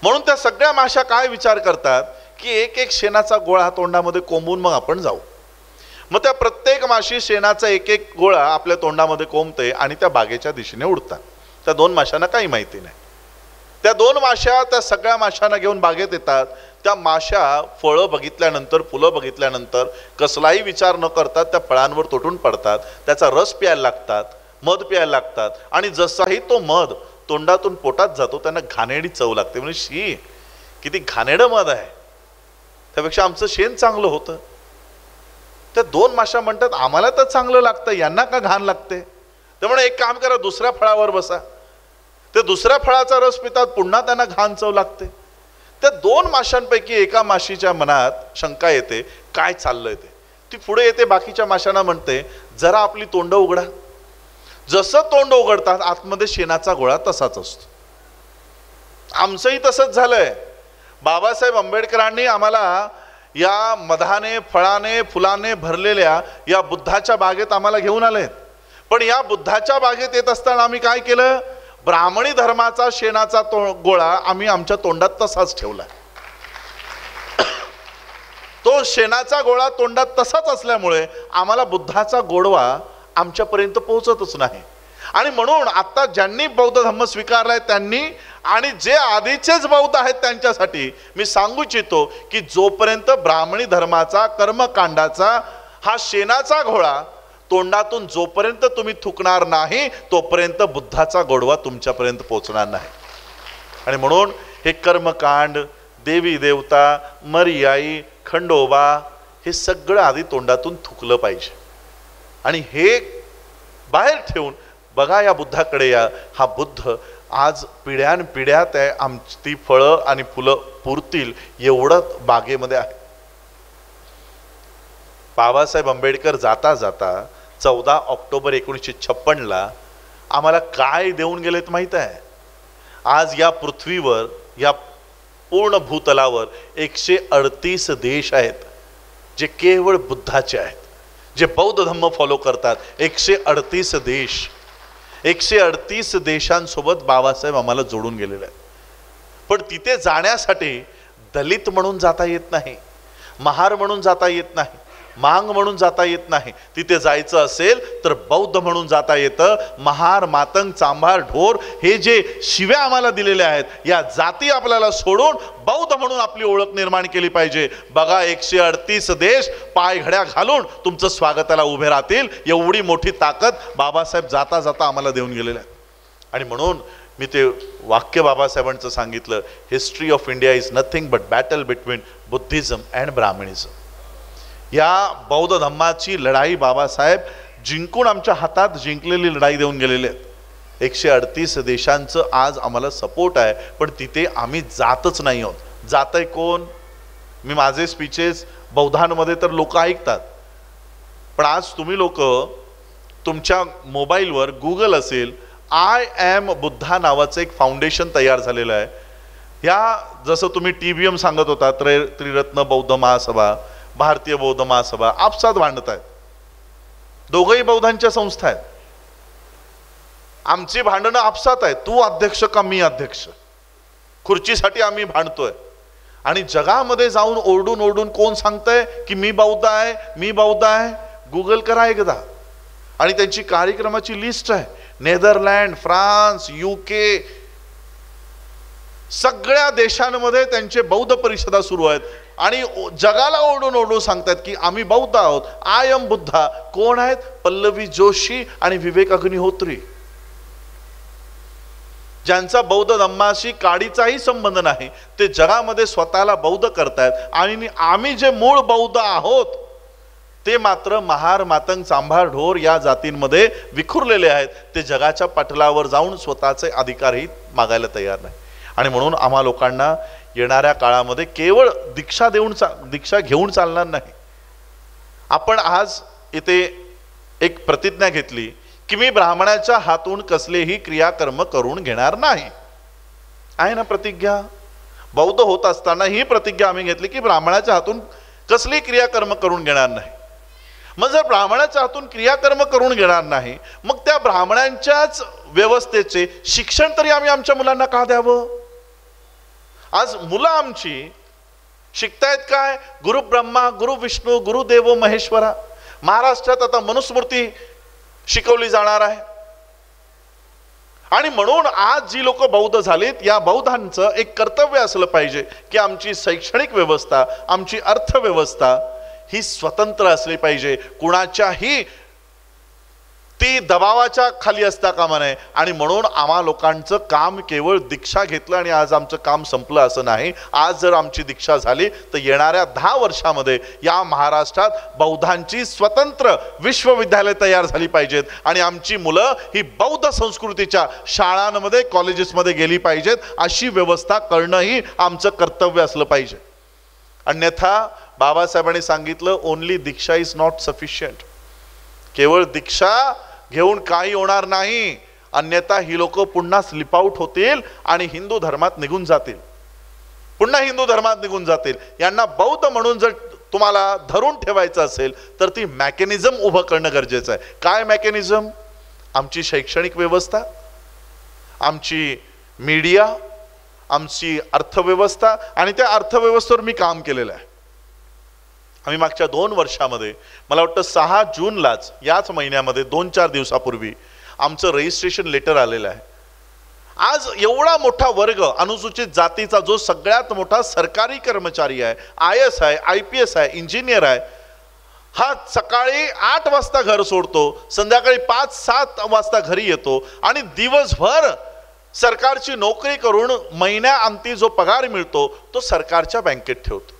Speaker 1: म्हणून त्या सगळ्या माशा काय विचार करतात की एक एक शेणाचा गोळा तोंडामध्ये कोंबून मग आपण जाऊ. मग त्या प्रत्येक माशी शेणाचा एक एक गोळा आपल्या तोंडामध्ये कोंबते आणि त्या बागेच्या दिशेने उडतात. त्या 2 माशांना काही माहिती नाही. त्या 2 माशा त्या सगळ्या माशांना घेऊन बागेत येतात. त्या माशा फळं बघितल्यानंतर, फुलं बघितल्यानंतर कसलाही विचार न करतात त्या फळांवर तुटून पडतात, त्याचा रस प्यायला लागतात, मध प्यायला लागतात. आणि जसाही तो मध तोंडातून पोटात जातो त्यांना घाणेरडी चव लागते. म्हणजे शी किती घाणेरडं मध आहे, त्यापेक्षा आमचं शेण चांगलं होतं. त्या 2 माशा म्हणतात आम्हाला तर चांगलं लागतं, यांना का घाण लागते. त्यामुळे एक काम करा, दुसऱ्या फळावर बसा. ते दुसऱ्या फळाचा रस पितात, पुन्हा त्यांना घाण चव लागते. त्या 2 माशांपैकी एका माशीच्या मनात शंका येते काय चाललंय ते. ती पुढे येते, बाकीच्या माशांना म्हणते जरा आपली तोंड उघडा. जसं तोंड उघडतात आतमध्ये शेणाचा गोळा तसाच असतो. आमचंही तसंच झालंय. बाबासाहेब आंबेडकरांनी आम्हाला या मधाने, फळाने, फुलाने भरलेल्या या बुद्धाच्या बागेत आम्हाला घेऊन आलेत. पण या बुद्धाच्या बागेत येत असताना आम्ही काय केलं, ब्राह्मणी धर्माचा शेणाचा गोळा आम्ही आमच्या तोंडात तसाच ठेवला. तो शेणाचा गोळा तोंडात तसाच असल्यामुळे आम्हाला बुद्धाचा गोडवा आमच्यापर्यंत पोहोचतच नाही. आणि म्हणून आता ज्यांनी बौद्ध धम्म स्वीकारलाय त्यांनी आणि जे आधीचेच बौद्ध आहेत त्यांच्यासाठी मी सांगू इच्छितो की जोपर्यंत ब्राह्मणी धर्माचा, कर्मकांडाचा हा शेणाचा घोळा तोंडातून जोपर्यंत तुम्ही थुकणार नाही तोपर्यंत बुद्धाचा गोडवा तुमच्यापर्यंत पोहोचणार नाही. आणि म्हणून हे कर्मकांड, देवी देवता, मर्याई, खंडोबा हे सगळं आधी तोंडातून थुकलं पाहिजे. आणि हे बाहेर ठेवून बघा या बुद्धाकडे या. हा बुद्ध आज पिढ्यानपिढ्या त्या ती फळं आणि फुलं पुरतील एवढं बागेमध्ये आहे. बाबासाहेब आंबेडकर जाता जाता 14 ऑक्टोबर 1956 आम्हाला काय देऊन गेलेत माहीत आहे. आज या पृथ्वीवर, या पूर्ण भूतलावर 138 देश आहेत जे केवळ बुद्धाचे आहेत, जे बौद्ध धम्म फॉलो करतात. 138 देश, 138 देशांसोबत बाबासाहेब आम्हाला जोडून गेलेले आहेत. पण तिथे जाण्यासाठी दलित म्हणून जाता येत नाही, महार म्हणून जाता येत नाही, मांग म्हणून जाता येत नाही. तिथे जायचं असेल तर बौद्ध म्हणून जाता येतं. महार, मातंग, चांभार, ढोर हे जे शिव्या आम्हाला दिलेल्या आहेत या जाती आपल्याला सोडून बौद्ध म्हणून आपली ओळख निर्माण केली पाहिजे. बघा 138 देश पायघड्या घालून तुमचं स्वागताला उभे राहतील एवढी मोठी ताकद बाबासाहेब जाता जाता आम्हाला देऊन गेलेलं आहे. आणि म्हणून मी ते वाक्य बाबासाहेबांचं सांगितलं, history of India is nothing but battle between Buddhism and Brahminism. या बौद्ध धम्माची लढाई बाबासाहेब जिंकून आमच्या हातात जिंकलेली लढाई देऊन गेलेले आहेत. 138 देशांचं आज आम्हाला सपोर्ट आहे, पण तिथे आम्ही जातच नाही आहोत. जातंय कोण? मी माझे स्पीचेस बौद्धांमध्ये तर लोक ऐकतात, पण आज तुम्ही लोक तुमच्या मोबाईलवर गुगल असेल, आय एम बुद्धा नावाचं एक फाउंडेशन तयार झालेलं आहे. या जसं तुम्ही TBM सांगत होता, त्रिरत्न बौद्ध महासभा, भारतीय बौद्ध महासभा आपसात भांडत आहेत. दोघंही बौद्धांच्या संस्था आहेत. आमची भांडणं आपसात आहेत. तू अध्यक्ष का मी अध्यक्ष, खुर्चीसाठी आम्ही भांडतोय. आणि जगामध्ये जाऊन ओरडून ओरडून कोण सांगतंय की मी बौद्ध आहे, मी बौद्ध आहे? गुगल करा एकदा, आणि त्यांची कार्यक्रमाची लिस्ट आहे. नेदरलँड, फ्रान्स, UK सगळ्या देशांमध्ये त्यांचे बौद्ध परिषदा सुरू आहेत. आणि जगाला ओरडून ओरडून सांगतात की आम्ही बौद्ध आहोत, आय एम बुद्धा. कोण आहेत? पल्लवी जोशी आणि विवेक अग्निहोत्री, ज्यांचा बौद्ध धम्माशी काडीचाही संबंध नाही. ते जगामध्ये स्वतःला बौद्ध करतायत. आणि आम्ही जे मूळ बौद्ध आहोत ते मात्र महार, मातंग, चांभार, ढोर या जातींमध्ये विखुरलेले आहेत. ते जगाच्या पटलावर जाऊन स्वतःचे अधिकारही मागायला तयार नाही. आणि म्हणून आम्हा लोकांना येणाऱ्या काळामध्ये केवळ दीक्षा घेऊन चालणार नाही. आपण आज इथे एक प्रतिज्ञा घेतली की मी ब्राह्मणाच्या हातून कसलेही क्रियाकर्म करून घेणार नाही. आहे ना प्रतिज्ञा? बौद्ध होत असताना ही प्रतिज्ञा आम्ही घेतली की ब्राह्मणाच्या हातून कसली क्रियाकर्म करून घेणार नाही. मग जर ब्राह्मणाच्या हातून क्रियाकर्म करून घेणार नाही, मग त्या ब्राह्मणांच्याच व्यवस्थेचे शिक्षण तरी आम्ही आमच्या मुलांना का द्यावं? आज मुलं आमची शिकतायत काय? गुरु ब्रह्मा, गुरु विष्णू, गुरुदेवो महेश्वरा. महाराष्ट्रात आता मनुस्मृती शिकवली जाणार आहे. आणि म्हणून आज जी लोक बौद्ध झालीत, या बौद्धांचं एक कर्तव्य असलं पाहिजे की आमची शैक्षणिक व्यवस्था, आमची अर्थव्यवस्था ही स्वतंत्र असली पाहिजे. कुणाच्याही ती दबावाच्या खाली असता कामा नये. आणि म्हणून आम्हा लोकांचं काम केवळ दीक्षा घेतलं आणि आज आमचं काम संपलं असं नाही. आज जर आमची दीक्षा झाली तर येणाऱ्या 10 वर्षामध्ये या महाराष्ट्रात बौद्धांची स्वतंत्र विश्वविद्यालय तयार झाली पाहिजेत. आणि आमची मुलं ही बौद्ध संस्कृतीच्या शाळांमध्ये, कॉलेजेसमध्ये गेली पाहिजेत. अशी व्यवस्था करणंही आमचं कर्तव्य असलं पाहिजे. अन्यथा बाबासाहेबांनी सांगितलं, only Diksha is not sufficient. केवळ दीक्षा घेऊन काही होणार नाही. अन्यथा ही लोक पुन्हा स्लिप आउट होतील आणि हिंदू धर्मात निघून जातील. पुन्हा हिंदू धर्मात निघून जातील. यांना बौद्ध म्हणून जर तुम्हाला धरून ठेवायचं असेल तर ती मेकॅनिझम उभं करणं गरजेचं आहे. काय मेकॅनिझम? आमची शैक्षणिक व्यवस्था, आमची मीडिया, आमची अर्थव्यवस्था. आणि त्या अर्थव्यवस्थेवर मी काम केलेलं आहे. आम्ही मागच्या 2 वर्षामध्ये, मला वाटतं 6 जूनलाच, याच महिन्यामध्ये 2-4 दिवसापूर्वी आमचं रजिस्ट्रेशन लेटर आलेलं आहे. आज एवढा मोठा वर्ग अनुसूचित जातीचा, जो सगळ्यात मोठा सरकारी कर्मचारी आहे, IAS आहे, IPS आहे, इंजिनियर आहे, हा सकाळी 8 वाजता घर सोडतो, संध्याकाळी 5-7 वाजता घरी येतो आणि दिवसभर सरकारची नोकरी करून महिन्याअंती जो पगार मिळतो तो सरकारच्या बँकेत ठेवतो.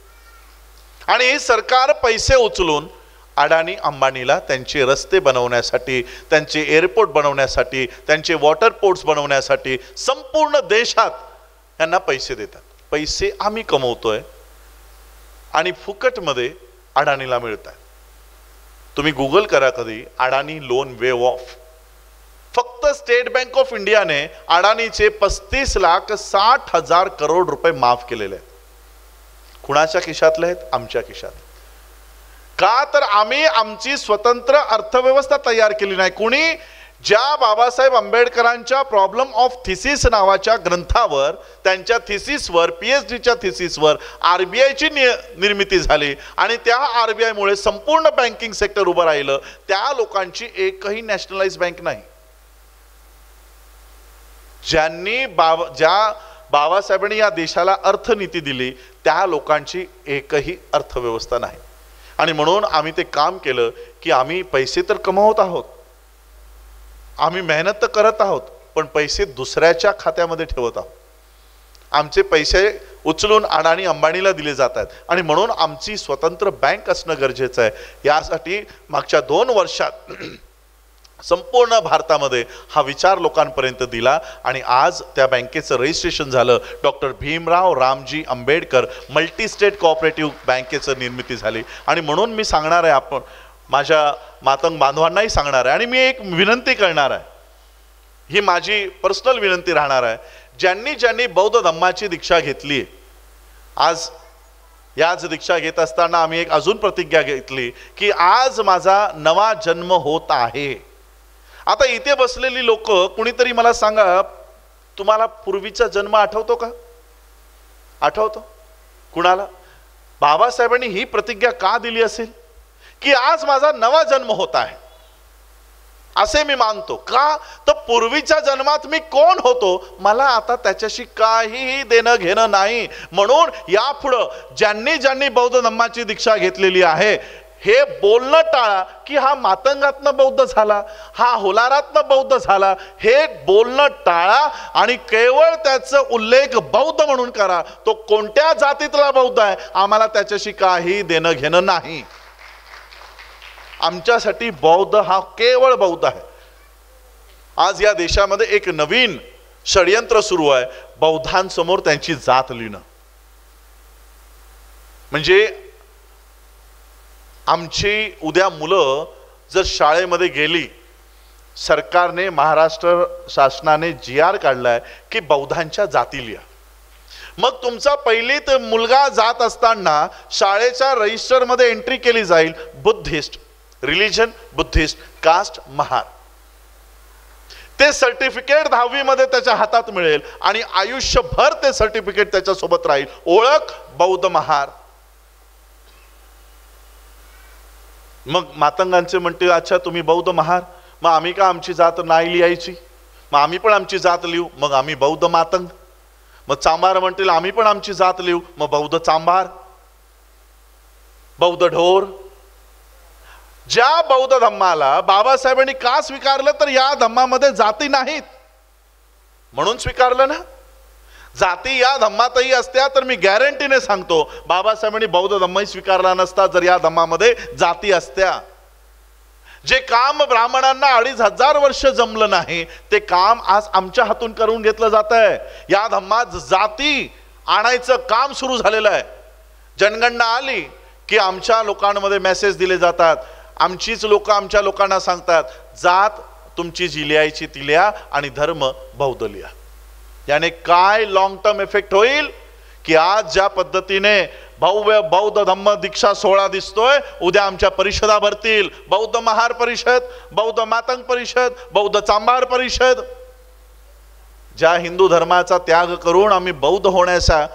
Speaker 1: आणि सरकार पैसे उचलून अडाणी अंबानीला त्यांचे रस्ते बनवण्यासाठी, त्यांचे एअरपोर्ट बनवण्यासाठी, त्यांचे वॉटर पोर्ट्स बनवण्यासाठी संपूर्ण देशात यांना पैसे देतात. पैसे आम्ही कमवतोय आणि फुकटमध्ये अडाणीला मिळतात. तुम्ही गुगल करा कधी, अडाणी लोन वेव ऑफ. फक्त स्टेट बँक ऑफ इंडियाने अडाणीचे 35,60,000 करोड रुपये माफ केलेले आहेत. कुणाच्या खिशातले आहेत? आमच्या खिशात. का तर आम्ही आमची स्वतंत्र अर्थव्यवस्था तयार केली नाही. कुणी? ज्या बाबासाहेब आंबेडकरांच्या प्रॉब्लेम ऑफ थिसिस नावाच्या ग्रंथावर, त्यांच्या थिसिसवर, PhDच्या थिसिसवर RBIची निर्मिती झाली आणि त्या RBI मुळे संपूर्ण बँकिंग सेक्टर उभं राहिलं. त्या लोकांची एकही नॅशनलाइज बँक नाही. ज्या बाबासाहेबांनी या देशाला अर्थनीती दिली त्या लोकांची एकही अर्थव्यवस्था नाही. आणि म्हणून आम्ही ते काम केलं की आम्ही पैसे तर कमवत आहोत, आम्ही मेहनत तर करत आहोत, पण पैसे दुसऱ्याच्या खात्यामध्ये ठेवत आहोत. आमचे पैसे उचलून अडाणी अंबानीला दिले जातात. आणि म्हणून आमची स्वतंत्र बँक असणं गरजेचं आहे. यासाठी मागच्या 2 वर्षात संपूर्ण भारतामध्ये हा विचार लोकांपर्यंत दिला आणि आज त्या बँकेचं रजिस्ट्रेशन झालं. Doctor Bhimrao Ramji Ambedkar multi state cooperative बँकेचं निर्मिती झाली. आणि म्हणून मी सांगणार आहे,
Speaker 2: माझ्या मातंग बांधवांनाही सांगणार आहे आणि मी एक विनंती करणार आहे, ही माझी पर्सनल विनंती राहणार आहे, ज्यांनी ज्यांनी बौद्ध धम्माची दीक्षा घेतली, आज याच दीक्षा घेत असताना आम्ही एक अजून प्रतिज्ञा घेतली की आज माझा नवा जन्म होत आहे. आता इथे बसलेली लोक, कुणीतरी मला सांगा, तुम्हाला पूर्वीचा जन्म आठवतो का? आठवतो कुणाला? बाबासाहेबांनी ही प्रतिज्ञा का दिली असेल की आज माझा नवा जन्म होत आहे, असे मी मानतो. का तर पूर्वीच्या जन्मात मी कोण होतो, मला आता त्याच्याशी काहीही देणं घेणं नाही. म्हणून यापुढं ज्यांनी ज्यांनी बौद्ध धम्माची दीक्षा घेतलेली आहे, हे बोलणं टाळा की हा मातंगातनं बौद्ध झाला, हा होलारातनं बौद्ध झाला. हे बोलणं टाळा आणि केवळ त्याचा उल्लेख बौद्ध म्हणून करा. तो कोणत्या जातीतला बौद्ध आहे, आम्हाला त्याच्याशी काही देणं घेणं नाही. आमच्यासाठी बौद्ध हा केवळ बौद्ध आहे. आज या देशामध्ये एक नवीन षडयंत्र सुरू आहे, बौद्धांसमोर त्यांची जात लिहिणं. म्हणजे आमची उद्या मुलं जर शाळेमध्ये गेली, सरकारने, महाराष्ट्र शासनाने GR काढलाय की बौद्धांच्या जाती लिहा. मग तुमचा पहिलीत मुलगा जात असताना शाळेच्या रजिस्टरमध्ये एंट्री केली जाईल, Buddhist, religion Buddhist, caste Mahar. ते सर्टिफिकेट 10वी मध्ये त्याच्या हातात मिळेल आणि आयुष्यभर ते सर्टिफिकेट त्याच्या सोबत राहील, ओळख बौद्ध महार. मग मातंगांचे म्हणते, अच्छा तुम्ही बौद्ध महार, मग आम्ही का आमची जात नाही लिहायची? मग आम्ही पण आमची जात लिहू, मग आम्ही बौद्ध मातंग. मग चांभार म्हणतील आम्ही पण आमची जात लिहू, मग बौद्ध चांभार, बौद्ध ढोर. ज्या बौद्ध धम्माला बाबासाहेबांनी का स्वीकारलं, तर या धम्मामध्ये जाती नाहीत म्हणून स्वीकारलं ना. जाती या धम्मातही असत्या तर मी गॅरंटीने सांगतो बाबासाहेबांनी बौद्ध धम्मही स्वीकारला नसता जर या धम्मामध्ये जाती असत्या. जे काम ब्राह्मणांना 2500 वर्ष जमलं नाही, ते काम आज आमच्या हातून करून घेतलं जात आहे. या धम्मात जाती आणायचं काम सुरू झालेलं आहे. जनगणना आली की आमच्या लोकांमध्ये मेसेज दिले जातात, आमचीच लोक आमच्या लोकांना सांगतात, जात तुमची जी लिहायची ती लिहा आणि धर्म बौद्ध लिहा. याने काय लॉंग टर्म इफेक्ट होईल की आज ज्या पद्धतीने भव्य बौद्ध धम्म दीक्षा सोहळा दिसतोय, उद्या आमच्या परिषदा भरतील, बौद्ध महार परिषद, बौद्ध मातंग परिषद, बौद्ध चांभार परिषद. ज्या हिंदू धर्माचा त्याग करून आम्ही बौद्ध होण्याचा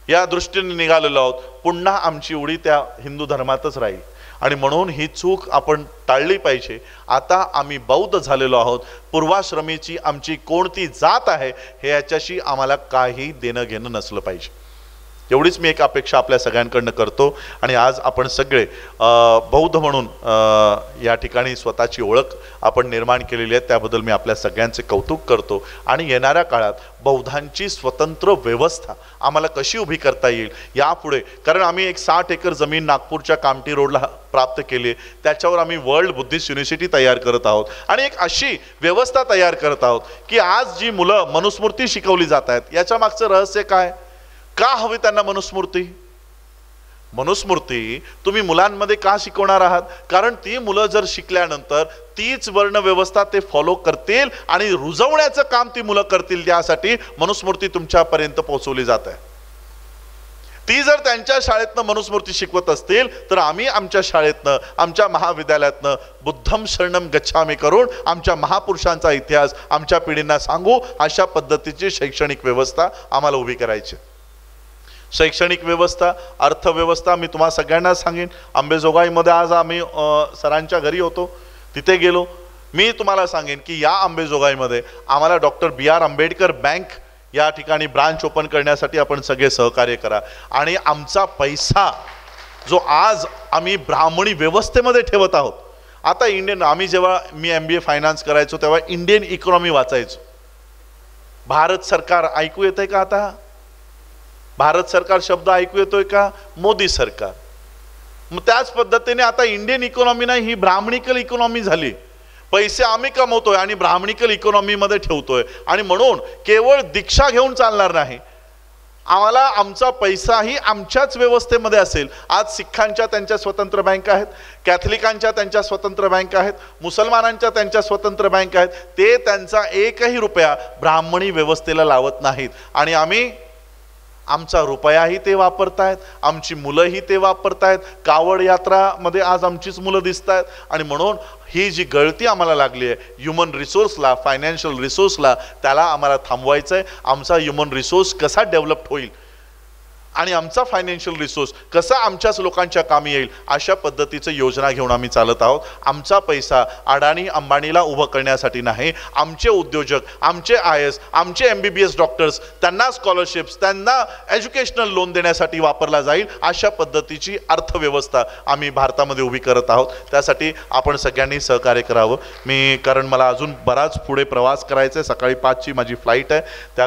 Speaker 2: या दृष्टीने निघालेलो आहोत, पुन्हा आमची उडी त्या हिंदू धर्मातच राहील. आणि म्हणून ही चूक आपण टाळली पाहिजे. आता आम्ही बौद्ध झालेलो आहोत, पूर्वाश्रमीची आमची कोणती जात आहे हे याच्याशी आम्हाला काही देणं घेणं नसलं पाहिजे. एवढीच मी एक अपेक्षा आपल्या सगळ्यांकडनं करतो. आणि आज आपण सगळे बौद्ध म्हणून या ठिकाणी स्वतःची ओळख आपण निर्माण केलेली आहे, त्याबद्दल मी आपल्या सगळ्यांचे कौतुक करतो. आणि येणाऱ्या काळात बौद्धांची स्वतंत्र व्यवस्था आम्हाला कशी उभी करता येईल यापुढे, कारण आम्ही एक 60 एकर जमीन नागपूरच्या कामठी रोडला प्राप्त केली, त्याच्यावर आम्ही वर्ल्ड बुद्धिस्ट युनिव्हर्सिटी तयार करत आहोत आणि एक अशी व्यवस्था तयार करत आहोत की आज जी मुलं मनुस्मृती शिकवली जात आहेत, याच्या मागचं रहस्य काय? का हवी त्यांना मनुस्मृती? मनुस्मृती तुम्ही मुलांमध्ये का शिकवणार आहात? कारण ती मुलं जर शिकल्यानंतर तीच वर्ण व्यवस्था ते फॉलो करतील आणि रुजवण्याचं काम ती मुलं करतील. त्यासाठी मनुस्मृती तुमच्यापर्यंत पोहोचवली जात आहे. ती जर त्यांच्या शाळेतनं मनुस्मृती शिकवत असतील तर आम्ही आमच्या शाळेतनं, आमच्या महाविद्यालयातनं बुद्धम शरणम गच्छामी करून आमच्या महापुरुषांचा इतिहास आमच्या पिढींना सांगू. अशा पद्धतीची शैक्षणिक व्यवस्था आम्हाला उभी करायची. शैक्षणिक व्यवस्था, अर्थव्यवस्था मी तुम्हाला सगळ्यांना सांगेन. अंबेजोगाईमध्ये आज आम्ही सरांच्या घरी होतो, तिथे गेलो. मी तुम्हाला सांगेन की या अंबेजोगाईमध्ये आम्हाला डॉक्टर BR आंबेडकर बँक या ठिकाणी ब्रांच ओपन करण्यासाठी आपण सगळे सहकार्य करा. आणि आमचा पैसा जो आज आम्ही ब्राह्मणी व्यवस्थेमध्ये ठेवत आहोत, आता इंडियन, आम्ही जेव्हा मी MBA फायनान्स करायचो तेव्हा इंडियन इकॉनॉमी वाचायचो. भारत सरकार ऐकू येतंय का? आता भारत सरकार शब्द ऐकू येतोय का? मोदी सरकार. मग त्याच पद्धतीने आता इंडियन इकॉनॉमी नाही, ही ब्राह्मणिकल इकॉनॉमी झाली. पैसे आम्ही कमवतोय आणि ब्राह्मणिकल इकॉनॉमी मध्ये ठेवतोय. आणि म्हणून केवळ दीक्षा घेऊन चालणार नाही,
Speaker 1: आम्हाला आमचा पैसाही आमच्याच व्यवस्थेमध्ये असेल. आज सिखांच्या त्यांच्या स्वतंत्र बँका आहेत, कॅथलिकांच्या त्यांच्या स्वतंत्र बँका आहेत, मुसलमानांच्या त्यांच्या स्वतंत्र बँका आहेत. ते त्यांचा एकही रुपया ब्राह्मणी व्यवस्थेला लावत नाहीत आणि आम्ही आमचा रुपयाही ते वापरतायत, आमची मुलंही ते वापरतायत. कावड यात्रामध्ये आज आमचीच मुलं दिसत आहेत. आणि म्हणून ही जी गळती आम्हाला लागली आहे ह्युमन रिसोर्सला, फायनान्शियल रिसोर्सला, त्याला आम्हाला थांबवायचं आहे. आमचा ह्युमन रिसोर्स कसा डेव्हलप होईल आणि आमचा फायनान्शियल रिसोर्स कसा आमच्याच लोकांच्या कामी येईल, अशा पद्धतीचं योजना घेऊन आम्ही चालत आहोत. आमचा पैसा अडाणी अंबानीला उभं करण्यासाठी नाही. आमचे उद्योजक, आमचे IAS, आमचे MBBS डॉक्टर्स, त्यांना स्कॉलरशिप्स, त्यांना एज्युकेशनल लोन देण्यासाठी वापरला जाईल, अशा पद्धतीची अर्थव्यवस्था आम्ही भारतामध्ये उभी करत आहोत. त्यासाठी आपण सगळ्यांनी सहकार्य करावं. कारण मला अजून बराच पुढे प्रवास करायचा आहे. सकाळी 5ची माझी फ्लाईट आहे. त्या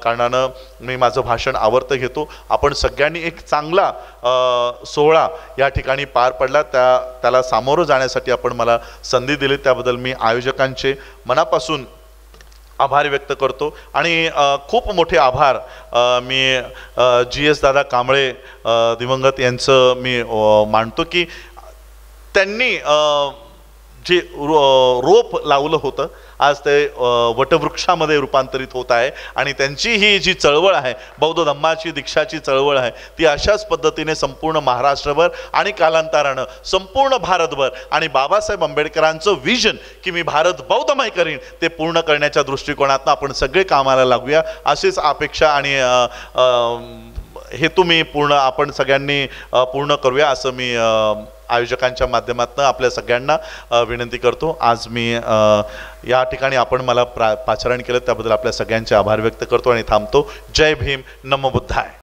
Speaker 1: कारणानं मी माझं भाषण आवर्त घेतो. आपण सगळ्यांनी एक चांगला सोहळा या ठिकाणी पार पडला, त्याला सामोरं जाण्यासाठी आपण मला संधी दिली, त्याबद्दल मी आयोजकांचे मनापासून आभार व्यक्त करतो. आणि खूप मोठे आभार मी GS दादा कांबळे दिवंगत यांचं मी मानतो की त्यांनी जे रोप लावलं होतं आज ते वटवृक्षामध्ये रूपांतरित होत आहे. आणि त्यांची ही जी चळवळ आहे, बौद्ध धम्माची दीक्षाची चळवळ आहे, ती अशाच पद्धतीने संपूर्ण महाराष्ट्रभर आणि कालांतरानं संपूर्ण भारतभर आणि बाबासाहेब आंबेडकरांचं विजन की मी भारत बौद्धमय करीन, ते पूर्ण करण्याच्या दृष्टिकोनातून आपण सगळे कामाला लागूया, अशीच अपेक्षा आणि हेतू मी आपण सगळ्यांनी पूर्ण करूया, असं मी आयोजकांच्या माध्यमातून आपल्या सगळ्यांना विनंती करतो. आज मी या ठिकाणी आपण मला पाचारण केलं त्याबद्दल आपल्या सगळ्यांचे आभार व्यक्त करतो आणि थांबतो. जय भीम, नमो बुद्धाय.